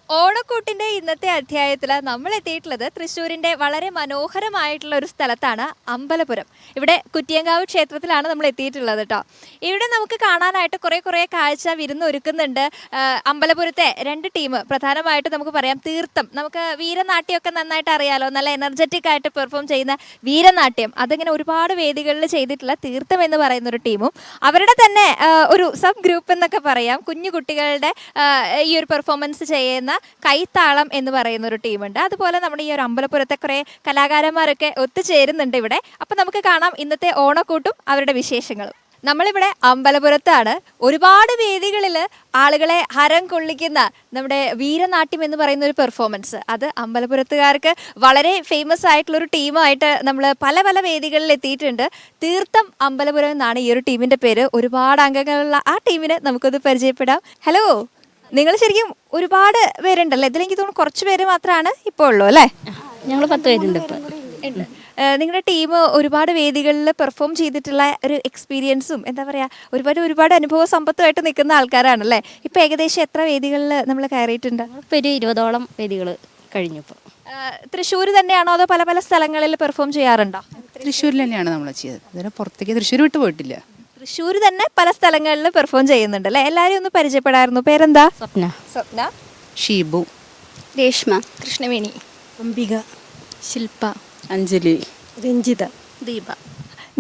ഓണക്കൂട്ടിന്റെ ഇന്നത്തെ അധ്യായത്തിൽ നമ്മൾ എത്തിയിട്ടുള്ളത് തൃശ്ശൂരിന്റെ വളരെ മനോഹരമായിട്ടുള്ള ഒരു സ്ഥലത്താണ് അമ്പലപുരം. ഇവിടെ കുറ്റിയങ്കാവ് ക്ഷേത്രത്തിലാണ് നമ്മൾ എത്തിയിട്ടുള്ളത് കേട്ടോ. ഇവിടെ നമുക്ക് കാണാനായിട്ട് കുറേ കാഴ്ച വിരുന്നൊരുക്കുന്നുണ്ട്. അമ്പലപുരത്തെ രണ്ട് ടീം പ്രധാനമായിട്ട് നമുക്ക് പറയാം തീർത്ഥം. നമുക്ക് വീരനാട്യമൊക്കെ നന്നായിട്ട് അറിയാലോ, നല്ല എനർജറ്റിക് ആയിട്ട് പെർഫോം ചെയ്യുന്ന വീരനാട്യം. അതിങ്ങനെ ഒരുപാട് വേദികളിൽ ചെയ്തിട്ടുള്ള തീർത്ഥം എന്ന് പറയുന്ന ഒരു ടീമും അവരുടെ തന്നെ ഒരു സബ് ഗ്രൂപ്പ് എന്നൊക്കെ പറയാം, കുഞ്ഞു കുട്ടികളുടെ ഈ ഒരു പെർഫോമൻസ് ചെയ്യുന്ന കൈത്താളം എന്ന് പറയുന്ന ഒരു ടീമുണ്ട്. അതുപോലെ നമ്മുടെ ഈ ഒരു അമ്പലപുരത്തെ കുറേ കലാകാരന്മാരൊക്കെ ഒത്തുചേരുന്നുണ്ട് ഇവിടെ. അപ്പം നമുക്ക് കാണാം ഇന്നത്തെ ഓണക്കൂട്ടും അവരുടെ വിശേഷങ്ങളും. നമ്മളിവിടെ അമ്പലപുരത്താണ്. ഒരുപാട് വേദികളിൽ ആളുകളെ ഹരം കൊള്ളിക്കുന്ന നമ്മുടെ വീരനാട്യം എന്ന് പറയുന്ന ഒരു പെർഫോമൻസ്, അത് അമ്പലപുരത്തുകാർക്ക് വളരെ ഫേമസ് ആയിട്ടുള്ളൊരു ടീമായിട്ട് നമ്മൾ പല വേദികളിൽ എത്തിയിട്ടുണ്ട്. തീർത്ഥം അമ്പലപുരം എന്നാണ് ഈ ഒരു ടീമിൻ്റെ പേര്. ഒരുപാട് അംഗങ്ങളുള്ള ആ ടീമിനെ നമുക്കൊന്ന് പരിചയപ്പെടാം. ഹലോ, നിങ്ങൾ ശരിക്കും ഒരുപാട് പേരുണ്ടല്ലോ, ഇതിലെനിക്ക് തോന്നുന്നു കുറച്ച് പേര് മാത്രമാണ് ഇപ്പോൾ ഉള്ളൂ അല്ലേ? ഞങ്ങൾ 10 പേരുണ്ട് ഇപ്പം. നിങ്ങളുടെ ടീം ഒരുപാട് വേദികളിൽ പെർഫോം ചെയ്തിട്ടുള്ള ഒരു എക്സ്പീരിയൻസും എന്താ പറയുക ഒരുപാട് അനുഭവ സമ്പത്തുമായിട്ട് നിൽക്കുന്ന ആൾക്കാരാണല്ലേ. ഇപ്പം ഏകദേശം എത്ര വേദികളിൽ നമ്മൾ കയറിയിട്ടുണ്ട്? ഇപ്പോൾ ഒരു 20ഓളം വേദികൾ കഴിഞ്ഞു. ഇപ്പോൾ തൃശ്ശൂർ തന്നെയാണോ അതോ പല സ്ഥലങ്ങളിൽ പെർഫോം ചെയ്യാറുണ്ടോ? തൃശ്ശൂരിൽ തന്നെയാണ് നമ്മൾ ചെയ്തത്. ഇതിന് പുറത്തേക്ക് തൃശ്ശൂർ വിട്ട് പോയിട്ടില്ല. തൃശ്ശൂർ തന്നെ പല സ്ഥലങ്ങളിൽ പെർഫോം ചെയ്യുന്നുണ്ട് അല്ലേ. എല്ലാവരും ഒന്ന് പരിചയപ്പെടായിരുന്നു. പേരെന്താ? സ്വപ്ന, ഷീബു, രേഷ്മ, കൃഷ്ണവേണി, അംബിക, ശില്പ, അഞ്ജലി, രഞ്ജിത, ദീപ.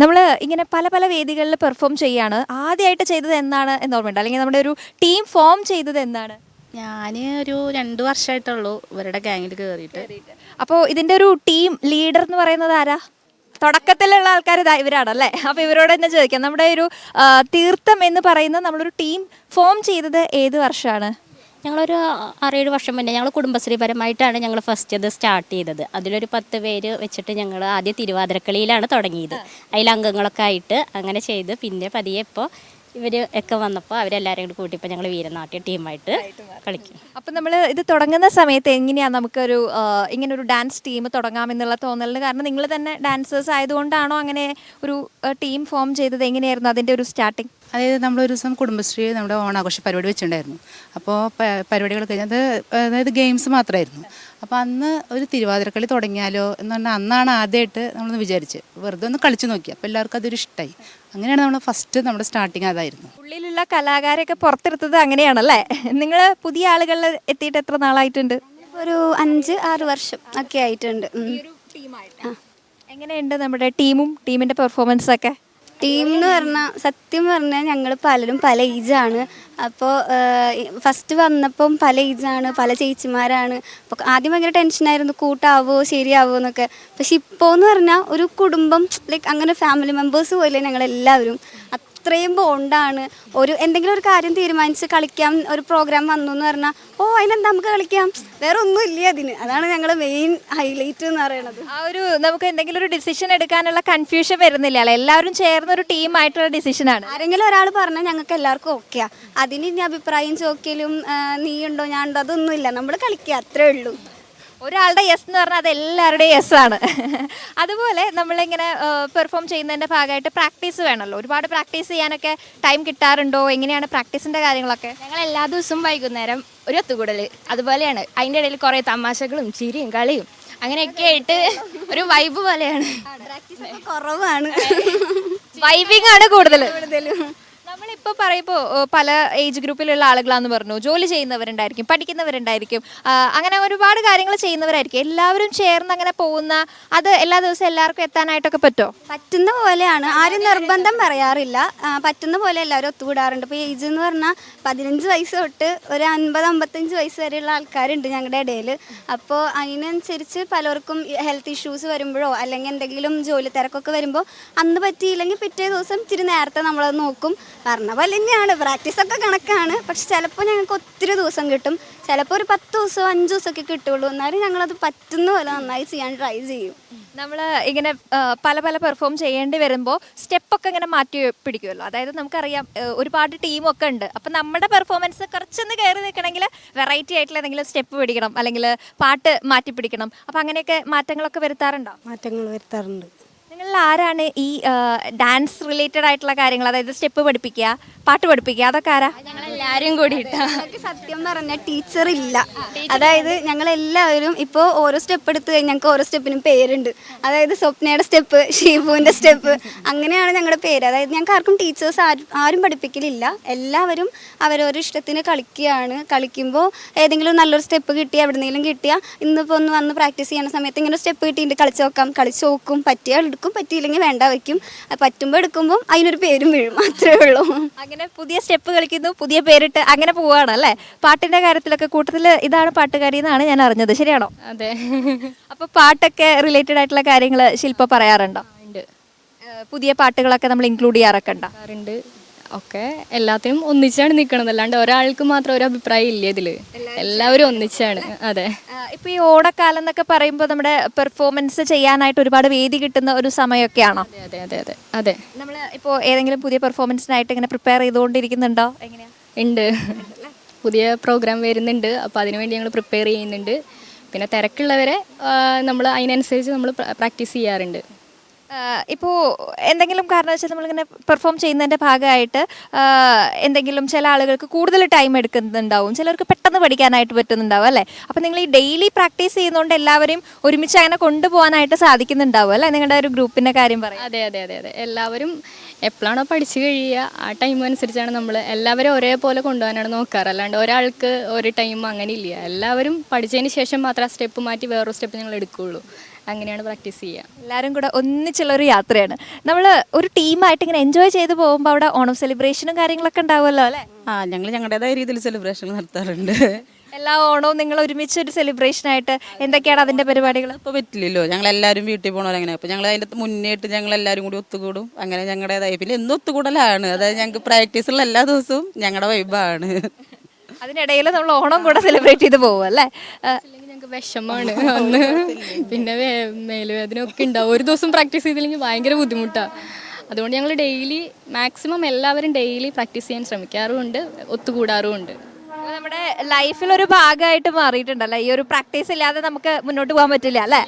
നമ്മൾ ഇങ്ങനെ പല വേദികളിൽ പെർഫോം ചെയ്യാണ്. ആദ്യമായിട്ട് ചെയ്തത് എന്നാണ് എന്നോർമ്മയുണ്ട്, അല്ലെങ്കിൽ നമ്മുടെ ഒരു ടീം ഫോം ചെയ്തത് എന്നാണ്? ഞാൻ ഒരു 2 വർഷമായിട്ടുള്ളൂ ഇവരുടെ ഗാങ്ങിൽ കയറിയിട്ട്. അപ്പോൾ ഇതിൻ്റെ ഒരു ടീം ലീഡർ എന്ന് പറയുന്നത് ആരാ? തുടക്കത്തിലുള്ള ആൾക്കാർ ഇവരാണല്ലേ. അപ്പോൾ ഇവരോട് തന്നെ ചോദിക്കാം, നമ്മുടെ ഒരു തീർത്ഥം എന്ന് പറയുന്ന നമ്മളൊരു ടീം ഫോം ചെയ്തത് ഏത് വർഷമാണ്? ഞങ്ങളൊരു 6-7 വർഷം മുന്നേ ഞങ്ങൾ കുടുംബശ്രീപരമായിട്ടാണ് ഞങ്ങൾ ഫസ്റ്റ് ഇത് സ്റ്റാർട്ട് ചെയ്തത്. അതിലൊരു 10 പേര് വെച്ചിട്ട് ഞങ്ങൾ ആദ്യം തിരുവാതിരക്കളിയിലാണ് തുടങ്ങിയത്. അതിൽ അംഗങ്ങളൊക്കെ ആയിട്ട് അങ്ങനെ ചെയ്ത് പിന്നെ പതിയെ ഇപ്പോൾ ഇവർ ഒക്കെ വന്നപ്പോൾ അവരെല്ലാവരും കൂടി കൂട്ടിയപ്പോൾ ഞങ്ങൾ വീരനാട്യ ടീമായിട്ട് കളിക്കും. അപ്പം നമ്മൾ ഇത് തുടങ്ങുന്ന സമയത്ത് എങ്ങനെയാണ് നമുക്കൊരു ഇങ്ങനൊരു ഡാൻസ് ടീം തുടങ്ങാമെന്നുള്ള തോന്നലിന് കാരണം നിങ്ങൾ തന്നെ ഡാൻസേഴ്സ് ആയതുകൊണ്ടാണോ അങ്ങനെ ഒരു ടീം ഫോം ചെയ്തത്? എങ്ങനെയായിരുന്നു അതിൻ്റെ ഒരു സ്റ്റാർട്ടിങ്? അതായത് നമ്മളൊരു ദിവസം കുടുംബശ്രീ നമ്മുടെ ഓണാഘോഷ പരിപാടി വെച്ചിട്ടുണ്ടായിരുന്നു. അപ്പോൾ പരിപാടികൾ കഴിഞ്ഞത് അതായത് ഗെയിംസ് മാത്രമായിരുന്നു. അപ്പോൾ അന്ന് ഒരു തിരുവാതിരക്കളി തുടങ്ങിയാലോ എന്ന് പറഞ്ഞാൽ അന്നാണ് ആദ്യമായിട്ട് നമ്മളൊന്ന് വിചാരിച്ച് വെറുതെ ഒന്ന് കളിച്ച് നോക്കി. അപ്പോൾ എല്ലാവർക്കും അതൊരു ഇഷ്ടമായി. അങ്ങനെയാണ് നമ്മൾ ഫസ്റ്റ് നമ്മുടെ സ്റ്റാർട്ടിങ് അതായിരുന്നു. ഉള്ളിലുള്ള കലാകാരൊക്കെ പുറത്തെടുത്തത് അങ്ങനെയാണല്ലേ. നിങ്ങൾ പുതിയ ആളുകളിൽ എത്തിയിട്ട് എത്ര നാളായിട്ടുണ്ട്? ഒരു 5-6 വർഷം ഒക്കെ ആയിട്ടുണ്ട്. എങ്ങനെയുണ്ട് നമ്മുടെ ടീമിൻ്റെ പെർഫോമൻസൊക്കെ? ടീം എന്ന് പറഞ്ഞാൽ സത്യം പറഞ്ഞാൽ ഞങ്ങൾ പലരും പല ഏജാണ്. അപ്പോൾ ഫസ്റ്റ് വന്നപ്പം പല ഏജാണ്, പല ചേച്ചിമാരാണ്. അപ്പോൾ ആദ്യം ഭയങ്കര ടെൻഷനായിരുന്നു, കൂട്ടാവോ ശരിയാവോ എന്നൊക്കെ. പക്ഷെ ഇപ്പോൾ എന്ന് പറഞ്ഞാൽ ഒരു കുടുംബം, ലൈക്ക് അങ്ങനെ ഫാമിലി മെമ്പേഴ്സ് പോലെ ഞങ്ങളെല്ലാവരും അത്രയും ബോണ്ടാണ്. എന്തെങ്കിലും ഒരു കാര്യം തീരുമാനിച്ച് കളിക്കാം, ഒരു പ്രോഗ്രാം വന്നു എന്ന് പറഞ്ഞാൽ അതിനെന്താ നമുക്ക് കളിക്കാം, വേറെ ഒന്നും ഇല്ല അതിന്. അതാണ് ഞങ്ങളുടെ മെയിൻ ഹൈലൈറ്റ് എന്ന് പറയുന്നത്. ആ ഒരു നമുക്ക് എന്തെങ്കിലും ഒരു ഡിസിഷൻ എടുക്കാനുള്ള കൺഫ്യൂഷൻ വരുന്നില്ല അല്ലേ, എല്ലാവരും ചേർന്ന ഒരു ടീമായിട്ടുള്ള ഡിസിഷനാണ്. ആരെങ്കിലും ഒരാൾ പറഞ്ഞാൽ ഞങ്ങൾക്ക് എല്ലാവർക്കും ഓക്കെയാ. അതിന് ഇനി അഭിപ്രായം ചോദിക്കലും നീ ഉണ്ടോ ഞാൻ ഉണ്ടോ അതൊന്നുമില്ല, നമ്മൾ കളിക്കുക, അത്രേ ഉള്ളൂ. ഒരാളുടെ യെസ് എന്ന് പറഞ്ഞാൽ അത് എല്ലാവരുടെയും യെസ് ആണ്. അതുപോലെ നമ്മളിങ്ങനെ പെർഫോം ചെയ്യുന്നതിൻ്റെ ഭാഗമായിട്ട് പ്രാക്ടീസ് വേണമല്ലോ. ഒരുപാട് പ്രാക്ടീസ് ചെയ്യാനൊക്കെ ടൈം കിട്ടാറുണ്ടോ? എങ്ങനെയാണ് പ്രാക്ടീസിൻ്റെ കാര്യങ്ങളൊക്കെ? ഞങ്ങൾ എല്ലാ ദിവസവും വൈകുന്നേരം ഒരു ഒത്തുകൂടൽ അതുപോലെയാണ്. അതിൻ്റെ ഇടയിൽ കുറേ തമാശകളും ചിരിയും കളിയും അങ്ങനെയൊക്കെ ആയിട്ട് ഒരു വൈബ് പോലെയാണ്. കുറവാണ്, വൈബിങ് ആണ് കൂടുതലും. നമ്മളിപ്പോൾ പറയുമ്പോൾ പല ഏജ് ഗ്രൂപ്പിലുള്ള ആളുകളാന്ന് പറഞ്ഞു, ജോലി ചെയ്യുന്നവരുണ്ടായിരിക്കും, പഠിക്കുന്നവരുണ്ടായിരിക്കും, അങ്ങനെ ഒരുപാട് കാര്യങ്ങൾ ചെയ്യുന്നവരായിരിക്കും. എല്ലാവരും ചേർന്ന് അങ്ങനെ പോകുന്ന അത് എല്ലാ ദിവസവും എല്ലാവർക്കും എത്താനായിട്ടൊക്കെ പറ്റുമോ? പറ്റുന്ന പോലെയാണ്, ആരും നിർബന്ധം പറയാറില്ല. പറ്റുന്ന പോലെ എല്ലാവരും ഒത്തുകൂടാറുണ്ട്. ഇപ്പോൾ ഏജ് എന്ന് പറഞ്ഞാൽ 15 വയസ്സ് തൊട്ട് ഒരു 50-55 വയസ്സ് വരെയുള്ള ആൾക്കാരുണ്ട് ഞങ്ങളുടെ ഇടയിൽ. അപ്പോൾ അതിനനുസരിച്ച് പലർക്കും ഹെൽത്ത് ഇഷ്യൂസ് വരുമ്പോഴോ അല്ലെങ്കിൽ എന്തെങ്കിലും ജോലി തിരക്കൊക്കെ വരുമ്പോൾ അന്ന് പറ്റിയില്ലെങ്കിൽ പിറ്റേ ദിവസം ഇച്ചിരി നേരത്തെ നമ്മളത് നോക്കും. പറഞ്ഞ പോലെ തന്നെയാണ്, പ്രാക്ടീസൊക്കെ കണക്കാണ്. പക്ഷെ ചിലപ്പോൾ ഞങ്ങൾക്ക് ഒത്തിരി ദിവസം കിട്ടും, ചിലപ്പോൾ ഒരു 10 ദിവസമോ 5 ദിവസമൊക്കെ കിട്ടുള്ളൂ. എന്നാലും ഞങ്ങളത് പറ്റുന്ന പോലെ നന്നായി ചെയ്യാൻ ട്രൈ ചെയ്യും. നമ്മൾ ഇങ്ങനെ പല പെർഫോം ചെയ്യേണ്ടി വരുമ്പോൾ സ്റ്റെപ്പൊക്കെ ഇങ്ങനെ മാറ്റി പിടിക്കുമല്ലോ. അതായത് നമുക്കറിയാം ഒരുപാട് ടീമൊക്കെ ഉണ്ട്. അപ്പം നമ്മുടെ പെർഫോമൻസ് കുറച്ചൊന്ന് കയറി നിൽക്കണമെങ്കിൽ വെറൈറ്റി ആയിട്ടുള്ള എന്തെങ്കിലും സ്റ്റെപ്പ് പിടിക്കണം, അല്ലെങ്കിൽ പാട്ട് മാറ്റി പിടിക്കണം. അപ്പം അങ്ങനെയൊക്കെ മാറ്റങ്ങളൊക്കെ വരുത്താറുണ്ടോ? മാറ്റങ്ങൾ വരുത്താറുണ്ട്. നിങ്ങളിൽ ആരാണ് ഈ ഡാൻസ് റിലേറ്റഡ് ആയിട്ടുള്ള കാര്യങ്ങൾ, അതായത് സ്റ്റെപ്പ് പഠിപ്പിക്കുക, പാട്ട് പഠിപ്പിക്കുക, അതൊക്കെ ആരാ? ഞങ്ങളെല്ലാവരും കൂടിയിട്ടാ. ഞങ്ങൾക്ക് സത്യം പറഞ്ഞ ടീച്ചർ ഇല്ല. അതായത് ഞങ്ങൾ എല്ലാവരും ഇപ്പോൾ ഓരോ സ്റ്റെപ്പ് എടുത്ത് കഴിഞ്ഞാൽ ഞങ്ങൾക്ക് ഓരോ സ്റ്റെപ്പിനും പേരുണ്ട്. അതായത് സ്വപ്നയുടെ സ്റ്റെപ്പ്, ഷീബുവിൻ്റെ സ്റ്റെപ്പ്, അങ്ങനെയാണ് ഞങ്ങളുടെ പേര്. അതായത് ഞങ്ങൾക്ക് ആർക്കും ടീച്ചേഴ്സ് ആരും പഠിപ്പിക്കലില്ല. എല്ലാവരും അവരവരുടെ ഇഷ്ടത്തിന് കളിക്കുകയാണ്. കളിക്കുമ്പോൾ ഏതെങ്കിലും നല്ലൊരു സ്റ്റെപ്പ് കിട്ടി, എവിടെന്നെങ്കിലും കിട്ടിയാൽ ഇന്നിപ്പോൾ ഒന്ന് വന്ന് പ്രാക്ടീസ് ചെയ്യുന്ന സമയത്ത് ഇങ്ങനെ സ്റ്റെപ്പ് കിട്ടിയിട്ട് കളിച്ച് നോക്കും. പറ്റിയാൽ എടുക്കും, പറ്റിയില്ലെങ്കിൽ വേണ്ട വയ്ക്കും. പറ്റുമ്പോൾ എടുക്കുമ്പോൾ അതിനൊരു പേരും വീഴും, അത്രേ ഉള്ളൂ. അങ്ങനെ പുതിയ സ്റ്റെപ്പ് കളിക്കുന്നു, പുതിയ പേരിട്ട് അങ്ങനെ പോവാണ് അല്ലേ? പാട്ടിന്റെ കാര്യത്തിലൊക്കെ കൂട്ടത്തിൽ ഇതാണ് പാട്ടുകാരി എന്നാണ് ഞാൻ അറിഞ്ഞത്, ശരിയാണോ? അതെ. അപ്പൊ പാട്ടൊക്കെ റിലേറ്റഡ് ആയിട്ടുള്ള കാര്യങ്ങൾ ശില്പ പറയാറുണ്ടോ? ഉണ്ട്. പുതിയ പാട്ടുകളൊക്കെ നമ്മൾ ഇൻക്ലൂഡ് ചെയ്യാറൊക്കെ ഉണ്ടോ? ഉണ്ട്. ഒക്കെ എല്ലാത്തിനും ഒന്നിച്ചാണ് നിൽക്കണത്, അല്ലാണ്ട് ഒരാൾക്ക് മാത്രം ഒരു അഭിപ്രായം ഇല്ല ഇതില്. എല്ലാവരും ഒന്നിച്ചാണ്. അതെ. ഇപ്പൊ ഈ ഓണക്കാലം എന്നൊക്കെ പറയുമ്പോൾ നമ്മുടെ പെർഫോമൻസ് ചെയ്യാനായിട്ട് ഒരുപാട് വേദി കിട്ടുന്ന ഒരു സമയമൊക്കെയാണോ? അതെ അതെ അതെ അതെ. നമ്മൾ ഇപ്പോൾ ഏതെങ്കിലും പുതിയ പെർഫോമൻസിനായിട്ട് ഇങ്ങനെ പ്രിപ്പയർ ചെയ്തുകൊണ്ടിരിക്കുന്നുണ്ടോ? എങ്ങനെയാ? ഉണ്ട്. പുതിയ പ്രോഗ്രാം വരുന്നുണ്ട്, അപ്പോൾ അതിനുവേണ്ടി ഞങ്ങൾ പ്രിപ്പയർ ചെയ്യുന്നുണ്ട്. പിന്നെ തിരക്കുള്ളവരെ നമ്മൾ അതിനനുസരിച്ച് നമ്മൾ പ്രാക്ടീസ് ചെയ്യാറുണ്ട്. ഇപ്പോൾ എന്തെങ്കിലും കാരണവശാൽ നമ്മളിങ്ങനെ പെർഫോം ചെയ്യുന്നതിൻ്റെ ഭാഗമായിട്ട് എന്തെങ്കിലും ചില ആളുകൾക്ക് കൂടുതൽ ടൈം എടുക്കുന്നുണ്ടാവും, ചിലർക്ക് പെട്ടെന്ന് പഠിക്കാനായിട്ട് പറ്റുന്നുണ്ടാവും അല്ലേ? അപ്പോൾ നിങ്ങൾ ഈ ഡെയിലി പ്രാക്ടീസ് ചെയ്യുന്നതുകൊണ്ട് എല്ലാവരെയും ഒരുമിച്ച് അങ്ങനെ കൊണ്ടുപോകാനായിട്ട് സാധിക്കുന്നുണ്ടാവും അല്ലേ? നിങ്ങളുടെ ഒരു ഗ്രൂപ്പിൻ്റെ കാര്യം പറയാം. അതെ അതെ അതെ അതെ. എല്ലാവരും എപ്പോഴാണോ പഠിച്ചു കഴിയുക ആ ടൈം അനുസരിച്ചാണ് നമ്മൾ എല്ലാവരും ഒരേപോലെ കൊണ്ടുപോകാനാണ് നോക്കാറ്. അല്ലാണ്ട് ഒരാൾക്ക് ഒരു ടൈം അങ്ങനെ ഇല്ല. എല്ലാവരും പഠിച്ചതിന് ശേഷം മാത്രമേ ആ സ്റ്റെപ്പ് മാറ്റി വേറൊരു സ്റ്റെപ്പ് ഞങ്ങൾ എടുക്കുകയുള്ളൂ. അങ്ങനെയാണ് പ്രാക്ടീസ് ചെയ്യുക. എല്ലാവരും കൂടെ ഒന്നിച്ചുള്ളൊരു യാത്രയാണ്. നമ്മൾ ഒരു ടീമായിട്ട് ഇങ്ങനെ എൻജോയ് ചെയ്ത് പോകുമ്പോൾ അവിടെ ഓണം സെലിബ്രേഷനും കാര്യങ്ങളൊക്കെ ഉണ്ടാവുമല്ലോ അല്ലേ? ഞങ്ങൾ ഞങ്ങളുടേതായ രീതിയിൽ സെലിബ്രേഷൻ നടത്താറുണ്ട്. എല്ലാ ഓണവും നിങ്ങൾ ഒരുമിച്ച് ഒരു സെലിബ്രേഷൻ ആയിട്ട് എന്തൊക്കെയാണ് അതിൻ്റെ പരിപാടികൾ? ഇപ്പോൾ പറ്റില്ലല്ലോ, ഞങ്ങളെല്ലാവരും വീട്ടിൽ പോകണവരെ അങ്ങനെ. അപ്പോൾ ഞങ്ങൾ അതിൻ്റെ മുന്നേറ്റ് ഞങ്ങളെല്ലാവരും കൂടി ഒത്തുകൂടും. അങ്ങനെ ഞങ്ങളുടേതായ പിന്നെ എന്നും ഒത്തുകൂടലാണ്. അതായത് ഞങ്ങൾക്ക് പ്രാക്ടീസുള്ള എല്ലാ ദിവസവും ഞങ്ങളുടെ വൈബാണ്. അതിനിടയിൽ നമ്മൾ ഓണം കൂടെ സെലിബ്രേറ്റ് ചെയ്ത് പോകും അല്ലേ? ഞങ്ങൾക്ക് വിഷമമാണ് ഒന്ന്. പിന്നെ മേലുവേദന ഒക്കെ ഉണ്ടാവും. ഒരു ദിവസം പ്രാക്ടീസ് ചെയ്തില്ലെങ്കിൽ ഭയങ്കര ബുദ്ധിമുട്ടാണ്. അതുകൊണ്ട് ഞങ്ങൾ ഡെയിലി മാക്സിമം എല്ലാവരും ഡെയിലി പ്രാക്ടീസ് ചെയ്യാൻ ശ്രമിക്കാറുമുണ്ട്, ഒത്തുകൂടാറുമുണ്ട്. നമ്മുടെ ലൈഫിൽ ഒരു ഭാഗമായിട്ട് മാറിയിട്ടുണ്ടല്ലേ ഈ ഒരു പ്രാക്ടീസ് ഇല്ലാതെ നമുക്ക് മുന്നോട്ട് പോകാൻ പറ്റില്ല അല്ലേ?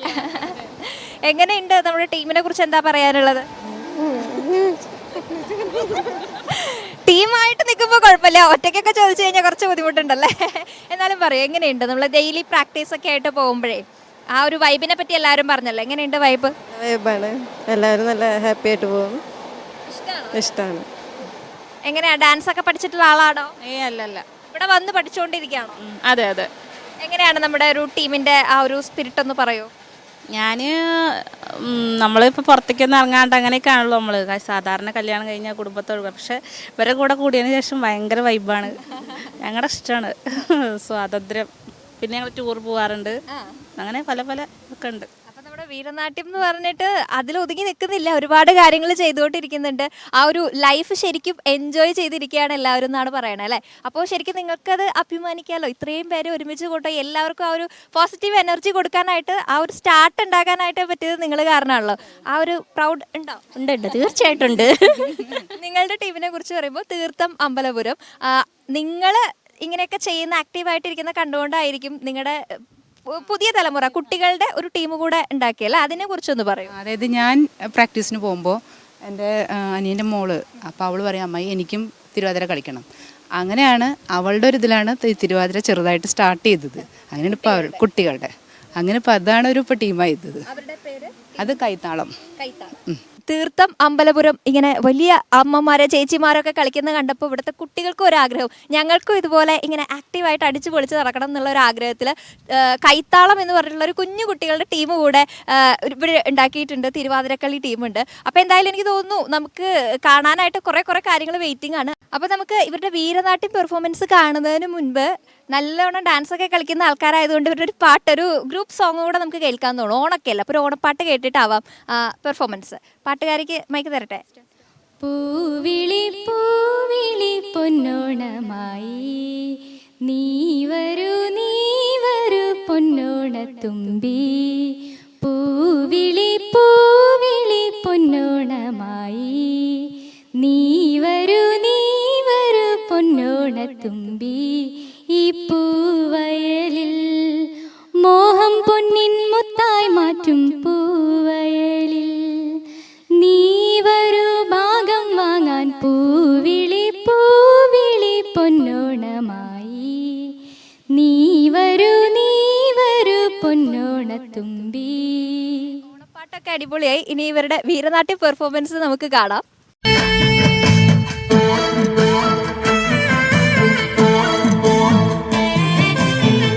എങ്ങനെയുണ്ട് നമ്മുടെ ടീമിനെ കുറിച്ച് എന്താ പറയാനുള്ളത്? ടീമായിട്ട് നിൽക്കുമ്പോൾ കുഴപ്പമില്ല, ഒറ്റയ്ക്കൊക്കെ ചോദിച്ചു കഴിഞ്ഞാൽ കുറച്ച് ബുദ്ധിമുട്ടുണ്ടല്ലേ? എന്നാലും പറയും എങ്ങനെയുണ്ട് നമ്മൾ ഡെയിലി പ്രാക്ടീസ് ഒക്കെ ആയിട്ട് പോകുമ്പോഴേ ആ ഒരു വൈബിനെ പറ്റി എല്ലാവരും പറഞ്ഞല്ലോ, എങ്ങനെയുണ്ട് വൈബ്? വൈബാണ്, എല്ലാവരും നല്ല ഹാപ്പി ആയിട്ട് പോകും. ഇഷ്ടമാണ്. എങ്ങനെയാ ഡാൻസ് ഒക്കെ പഠിച്ചിട്ടുള്ള ആളാണോ? അല്ലല്ല, ഇവിടെ വന്ന് പഠിച്ചുകൊണ്ടിരിക്കുകയാണോ? അതെ അതെ. എങ്ങനെയാണ് നമ്മുടെ ഒരു ടീമിന്റെ ആ ഒരു സ്പിരിറ്റ് ഒന്ന് പറയൂ. ഞാൻ നമ്മളിപ്പോൾ പുറത്തേക്കൊന്നും ഇറങ്ങാണ്ട് അങ്ങനെയൊക്കെയാണല്ലോ നമ്മൾ സാധാരണ കല്യാണം കഴിഞ്ഞാൽ കുടുംബത്തോട്. പക്ഷേ ഇവരെ കൂടെ കൂടിയതിന് ശേഷം ഭയങ്കര വൈബാണ്, ഞങ്ങളുടെ ഇഷ്ടമാണ്. സ്വാതന്ത്ര്യം. പിന്നെ ഞങ്ങൾ ടൂർ പോകാറുണ്ട്, അങ്ങനെ പല പല ഒക്കെ ഉണ്ട്. അപ്പൊ നമ്മുടെ വീരനാട്യം എന്ന് പറഞ്ഞിട്ട് അതിൽ ഒതുങ്ങി നിൽക്കുന്നില്ല, ഒരുപാട് കാര്യങ്ങൾ ചെയ്തുകൊണ്ടിരിക്കുന്നുണ്ട്. ആ ഒരു ലൈഫ് ശരിക്കും എൻജോയ് ചെയ്തിരിക്കുകയാണ് എല്ലാവരും എന്നാണ് പറയണത് അല്ലേ? അപ്പോൾ ശരിക്കും നിങ്ങൾക്കത് അഭിമാനിക്കാമല്ലോ, ഇത്രയും പേര് ഒരുമിച്ച് കൊണ്ടുപോയി എല്ലാവർക്കും ആ ഒരു പോസിറ്റീവ് എനർജി കൊടുക്കാനായിട്ട്, ആ ഒരു സ്റ്റാർട്ട് ഉണ്ടാക്കാനായിട്ട് പറ്റിയത് നിങ്ങൾ കാരണമാണല്ലോ. ആ ഒരു പ്രൗഡ് ഉണ്ടോ? ഉണ്ട് ഉണ്ട്, തീർച്ചയായിട്ടും ഉണ്ട്. നിങ്ങളുടെ ടീമിനെ കുറിച്ച് പറയുമ്പോൾ തീർത്ഥം അമ്പലപുരം, നിങ്ങൾ ഇങ്ങനെയൊക്കെ ചെയ്യുന്ന ആക്റ്റീവായിട്ടിരിക്കുന്ന കണ്ടുകൊണ്ടായിരിക്കും നിങ്ങളുടെ പുതിയ തലമുറ കുട്ടികളുടെ ഒരു ടീം കൂടെ ഉണ്ടാക്കിയല്ലേ, അതിനെ കുറിച്ചൊന്ന് പറയും. അതായത് ഞാൻ പ്രാക്ടീസിന് പോകുമ്പോൾ എൻ്റെ അനിയൻ്റെ മോള്, അപ്പോൾ അവൾ പറയും അമ്മായി എനിക്കും തിരുവാതിര കളിക്കണം. അങ്ങനെയാണ് അവളുടെ ഒരു ഇതിലാണ് തിരുവാതിര ചെറുതായിട്ട് സ്റ്റാർട്ട് ചെയ്തത്. അങ്ങനെയാണ് ഇപ്പോൾ അവർ കുട്ടികളുടെ, അങ്ങനെ ഇപ്പോൾ അതാണ് ഒരു ഇപ്പോൾ ടീമായത്. അത് കൈത്താളം. തീർത്ഥം അമ്പലപുരം ഇങ്ങനെ വലിയ അമ്മമാരെ ചേച്ചിമാരൊക്കെ കളിക്കുന്നത് കണ്ടപ്പോൾ ഇവിടുത്തെ കുട്ടികൾക്കും ഒരാഗ്രഹം, ഞങ്ങൾക്കും ഇതുപോലെ ഇങ്ങനെ ആക്റ്റീവായിട്ട് അടിച്ചു പൊളിച്ച് നടക്കണം എന്നുള്ള ഒരു ആഗ്രഹത്തിൽ കൈത്താളം എന്ന് പറഞ്ഞിട്ടുള്ള ഒരു കുഞ്ഞു കുട്ടികളുടെ ടീം കൂടെ ഇവിടെ ഉണ്ടാക്കിയിട്ടുണ്ട്, തിരുവാതിരക്കളി ടീമുണ്ട്. അപ്പോൾ എന്തായാലും എനിക്ക് തോന്നുന്നു നമുക്ക് കാണാനായിട്ട് കുറേ കാര്യങ്ങൾ വെയിറ്റിംഗ് ആണ്. അപ്പോൾ നമുക്ക് ഇവരുടെ വീരനാട്യം പെർഫോമൻസ് കാണുന്നതിന് മുൻപ് നല്ലവണ്ണം ഡാൻസ് ഒക്കെ കളിക്കുന്ന ആൾക്കാരായതുകൊണ്ട് ഇവരുടെ ഒരു പാട്ട്, ഒരു ഗ്രൂപ്പ് സോങ് കൂടെ നമുക്ക് കേൾക്കാൻ തോന്നും. ഓണൊക്കെ അല്ല, അപ്പോൾ ഒരു ഓണപ്പാട്ട് കേട്ടിട്ടാവാം പെർഫോമൻസ്. പാട്ടുകാരിക്ക് മൈക്ക് തരട്ടെ. പൂവിളി പൂവിളി പൊന്നോണമായി നീ വരൂ പൊന്നോണത്തുമ്പി. പൂവിളി പൂവിളി പൊന്നോണമായി നീ വരൂ പൊന്നോണത്തുമ്പി. ഈ പൂവയലിൽ മോഹം പൊന്നിൻ മുത്തായി മാറ്റും പൂവയലിൽ തുമ്പി. ഓണപ്പാട്ടൊക്കെ അടിപൊളിയായി. ഇനി ഇവരുടെ വീരനാട്യ പെർഫോമൻസ് നമുക്ക് കാണാം.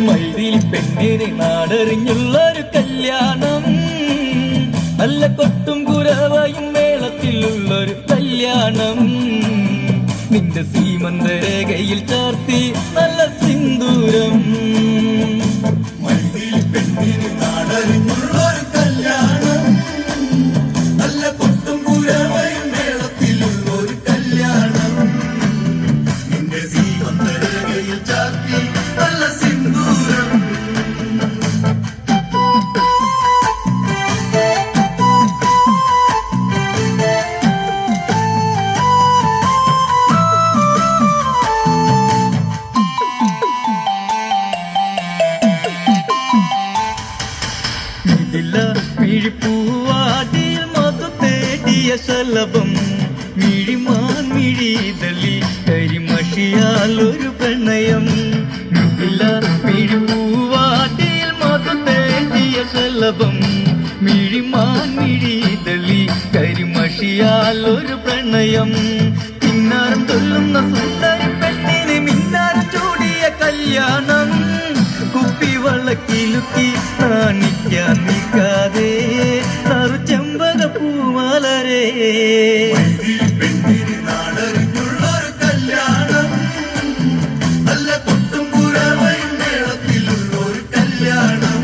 മൈതിലി പെണ്ണിനെ നാടറിഞ്ഞുള്ളൊരു കല്യാണം, നല്ല കൊട്ടും കുരവയും മേളത്തിലുള്ളൊരു കല്യാണം, നിന്റെ സീമന്തരേഖയിൽ ചാർത്തി നല്ല സിന്ദൂരം. മൈതിലി പെണ്ണിനെ നാടറിഞ്ഞുള്ളൊരു കല്യാണം, നല്ല കൊട്ടും കുരവയും മേളത്തിലുള്ളൊരു കല്യാണം, നിന്റെ സീമന്തരേഖയിൽ ചാർത്തി നല്ല സിന്ദൂരം. മിഴിപ്പൂവാടിയിൽ മധു തേടിയ ശലഭം, മിഴിമാൻ മിഴിതളി കരിമഷിയാൽ ഒരു പ്രണയം. മിഴിപ്പൂവാടിയിൽ മധു തേടിയ ശലഭം, മിഴിമാൻ മിഴിതളി കരിമഷിയാൽ ഒരു പ്രണയം. കിന്നാരം ചൊല്ലുന്ന സുന്ദരി പെണ്ണിന് മിന്നാരം ചൂടിയ കല്യാണം, കുപ്പിവളക്കിലുക്കി കാണിക്കാൻ നിൽക്കാതെ ചെമ്പക പൂമലരേ. പെണ്ണിന് നാടറിഞ്ഞുള്ളൊരു കല്യാണം, നല്ല കൊട്ടും കുരവയും മേളത്തിലുള്ളൊരു കല്യാണം,